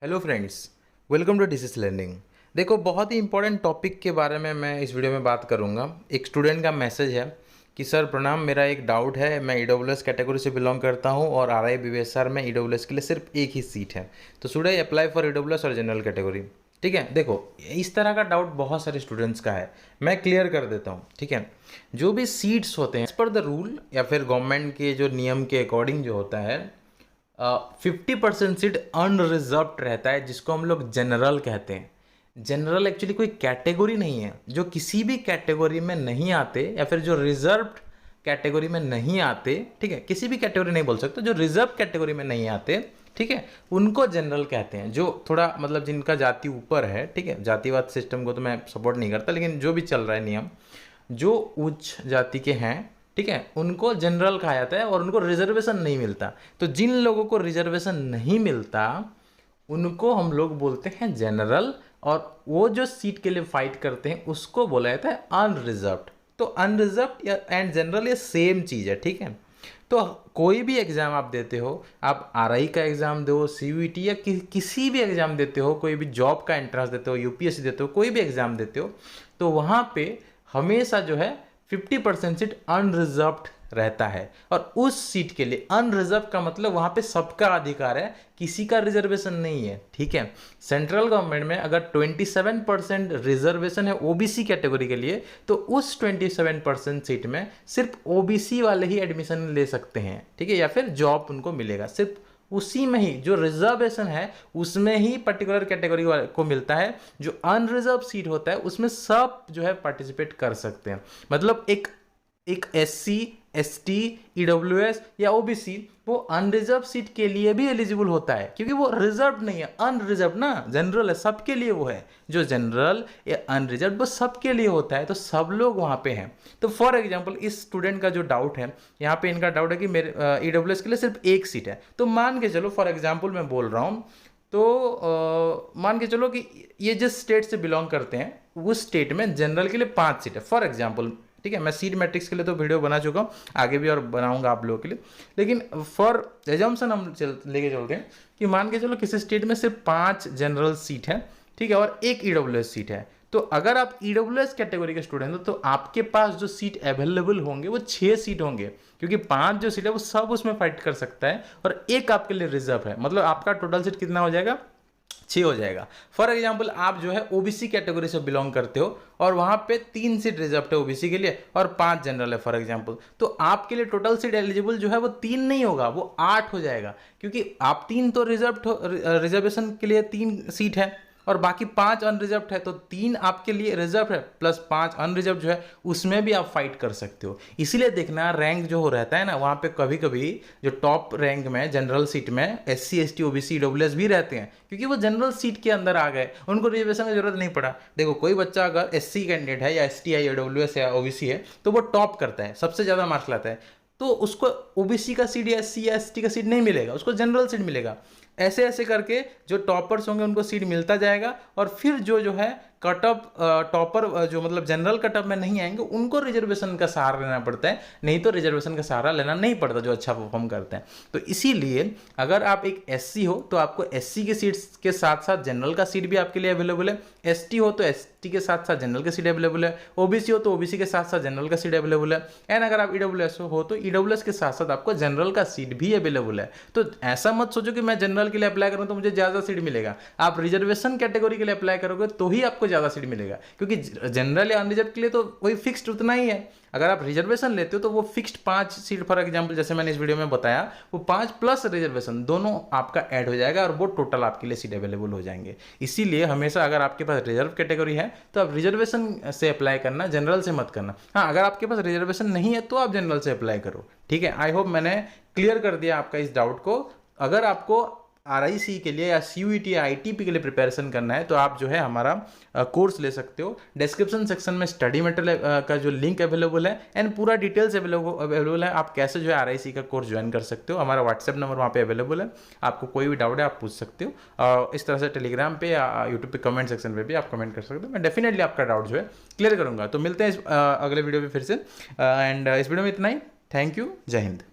Hello friends, welcome to डिसिस learning. देखो, बहुत ही इंपॉर्टेंट टॉपिक के बारे में मैं इस वीडियो में बात करूंगा। एक स्टूडेंट का मैसेज है कि सर प्रणाम, मेरा एक डाउट है। मैं ईडब्ल्यूएस कैटेगरी से बिलोंग करता हूं और आरआई बीवीएसआर में ईडब्ल्यूएस के लिए सिर्फ एक ही सीट है, तो should I apply for EWS और जनरल कैटेगरी? ठीक है, देखो इस तरह का डाउट बहुत सारे स्टूडेंट्स का है, मैं क्लियर कर देता हूँ। ठीक है, जो भी सीट्स होते हैं एज पर द रूल या फिर गवर्नमेंट के जो नियम के अकॉर्डिंग जो होता है, 50% सीट अनरिजर्व्ड रहता है, जिसको हम लोग जनरल कहते हैं। जनरल एक्चुअली कोई कैटेगरी नहीं है, जो किसी भी कैटेगरी में नहीं आते या फिर जो रिजर्व्ड कैटेगरी में नहीं आते। ठीक है, किसी भी कैटेगरी नहीं बोल सकते, जो रिजर्व कैटेगरी में नहीं आते, ठीक है, उनको जनरल कहते हैं। जो थोड़ा मतलब जिनका जाति ऊपर है, ठीक है, जातिवाद सिस्टम को तो मैं सपोर्ट नहीं करता, लेकिन जो भी चल रहा है नियम, जो उच्च जाति के हैं, ठीक है, उनको जनरल कहा जाता है और उनको रिजर्वेशन नहीं मिलता। तो जिन लोगों को रिजर्वेशन नहीं मिलता उनको हम लोग बोलते हैं जनरल, और वो जो सीट के लिए फाइट करते हैं उसको बोला जाता है अनरिजर्व्ड। तो अनरिजर्व्ड एंड जनरल ये सेम चीज़ है। ठीक है, तो कोई भी एग्ज़ाम आप देते हो, आप आरआई का एग्ज़ाम दो, सीयूईटी या किसी भी एग्ज़ाम देते हो, कोई भी जॉब का एंट्रेंस देते हो, यूपीएससी देते हो, कोई भी एग्ज़ाम देते हो, तो वहाँ पे हमेशा जो है 50% सीट अनरिजर्व्ड रहता है। और उस सीट के लिए अनरिजर्व का मतलब वहां पे सबका अधिकार है, किसी का रिजर्वेशन नहीं है। ठीक है, सेंट्रल गवर्नमेंट में अगर 27% रिजर्वेशन है ओबीसी कैटेगरी के लिए, तो उस 27% सीट में सिर्फ ओबीसी वाले ही एडमिशन ले सकते हैं। ठीक है, या फिर जॉब उनको मिलेगा, सिर्फ उसी में ही जो रिजर्वेशन है उसमें ही पर्टिकुलर कैटेगरी को मिलता है। जो अनरिजर्व सीट होता है उसमें सब जो है पार्टिसिपेट कर सकते हैं। मतलब एक एससी, एसटी, ईडब्ल्यूएस या ओबीसी वो अनरिजर्व सीट के लिए भी एलिजिबल होता है, क्योंकि वो रिजर्व नहीं है, अनरिजर्व ना, जनरल है, सबके लिए वो है। जो जनरल या अनरिजर्व वो सबके लिए होता है, तो सब लोग वहाँ पे हैं। तो फॉर एग्जांपल इस स्टूडेंट का जो डाउट है, यहाँ पे इनका डाउट है कि मेरे ईडब्ल्यूएस के लिए सिर्फ एक सीट है। तो मान के चलो, फॉर एग्जाम्पल मैं बोल रहा हूँ, तो मान के चलो कि ये जिस स्टेट से बिलोंग करते हैं उस स्टेट में जनरल के लिए 5 सीट है, फॉर एग्जाम्पल। ठीक है, मैं सीट मैट्रिक्स के लिए तो वीडियो बना चुका हूँ, आगे भी और बनाऊंगा आप लोगों के लिए, लेकिन फॉर एजम्पशन हम लेके चलते हैं कि मान के चलो किसी स्टेट में सिर्फ 5 जनरल सीट है, ठीक है, और एक ईडब्ल्यूएस सीट है। तो अगर आप ईडब्ल्यूएस कैटेगरी के स्टूडेंट हो तो आपके पास जो सीट अवेलेबल होंगे वो 6 सीट होंगे, क्योंकि 5 जो सीट है वो सब उसमें फाइट कर सकता है, और एक आपके लिए रिजर्व है। मतलब आपका टोटल सीट कितना हो जाएगा? 6 हो जाएगा। फॉर एग्जाम्पल आप जो है ओबीसी कैटेगरी से बिलोंग करते हो और वहां पे 3 सीट रिजर्व है ओबीसी के लिए और 5 जनरल है फॉर एग्जाम्पल, तो आपके लिए टोटल सीट एलिजिबल जो है वो 3 नहीं होगा, वो 8 हो जाएगा, क्योंकि आप 3 तो रिजर्वेशन के लिए 3 सीट है और बाकी 5 अनरिजर्व है, तो 3 आपके लिए रिजर्व है प्लस 5 अनरिजर्व जो है उसमें भी आप फाइट कर सकते हो। इसीलिए देखना, रैंक जो हो रहता है ना, वहाँ पे कभी कभी जो टॉप रैंक में जनरल सीट में एससी, एसटी, ओबीसी, ईडब्ल्यूएस भी रहते हैं, क्योंकि वो जनरल सीट के अंदर आ गए, उनको रिजर्वेशन की जरूरत नहीं पड़ा। देखो, कोई बच्चा अगर एससी कैंडिडेट है या एसटी है, ईडब्ल्यूएस या ओबीसी है, तो वो टॉप करता है, सबसे ज़्यादा मार्क्स लाता है, तो उसको ओबीसी का सीट या एससी या एसटी का सीट नहीं मिलेगा, उसको जनरल सीट मिलेगा। ऐसे ऐसे करके जो टॉपर्स होंगे उनको सीट मिलता जाएगा, और फिर जो है कटअप टॉपर जो मतलब जनरल कटअप में नहीं आएंगे उनको रिजर्वेशन का सहारा लेना पड़ता है, नहीं तो रिजर्वेशन का सहारा लेना नहीं पड़ता जो अच्छा परफॉर्म करते हैं। तो इसीलिए अगर आप एक एससी हो तो आपको एससी के सीट्स के साथ साथ जनरल का सीट भी आपके लिए अवेलेबल है, एसटी हो तो एसटी के साथ साथ जनरल का सीट अवेलेबल है, ओबीसी हो तो ओबीसी के साथ साथ जनरल का सीट अवेलेबल है, एंड अगर आप ईडब्ल्यूएस हो तो ईडब्ल्यूएस के साथ साथ आपको जनरल का सीट भी अवेलेबल है। तो ऐसा मत सोचो कि मैं जनरल के लिए अप्लाई करूँ तो मुझे ज़्यादा सीट मिलेगा। आप रिजर्वेशन कैटेगरी के लिए अप्लाई करोगे तो ही आपको ज़्यादा सीट मिलेगा, क्योंकि जनरल या अनरिजर्व के लिए तो वही फिक्स्ड उतना ही है। अगर आप रिजर्वेशन लेते हो तो वो फिक्स्ड 5 सीट फॉर एग्जांपल जैसे मैंने इस वीडियो में बताया, वो 5 प्लस रिजर्वेशन दोनों आपका ऐड हो जाएगा और वो टोटल आपके लिए सीट अवेलेबल हो जाएंगे। इसीलिए हमेशा अगर आपके पास रिजर्व कैटेगरी है तो आप रिजर्वेशन से अप्लाई करना, जनरल से मत करना। हाँ, अगर आपके पास रिजर्वेशन नहीं है तो आप जनरल से अप्लाई करो। ठीक है, आई होप मैंने क्लियर कर दिया आपका इस डाउट को। अगर आपको आरआईसी के लिए या सीयूईटी या आईटीपी के लिए प्रिपरेशन करना है तो आप जो है हमारा कोर्स ले सकते हो। डिस्क्रिप्शन सेक्शन में स्टडी मटेरियल का जो लिंक अवेलेबल है एंड पूरा डिटेल्स अवेलेबल है, आप कैसे जो है आरआईसी का कोर्स ज्वाइन कर सकते हो। हमारा व्हाट्सएप नंबर वहाँ पे अवेलेबल है, आपको कोई भी डाउट है आप पूछ सकते हो, और इस तरह से टेलीग्राम पे या यूट्यूब पे कमेंट सेक्शन पे भी आप कमेंट कर सकते हो। मैं डेफिनेटली आपका डाउट जो है क्लियर करूँगा। तो मिलते हैं अगले वीडियो में फिर से, एंड इस वीडियो में इतना ही। थैंक यू, जय हिंद।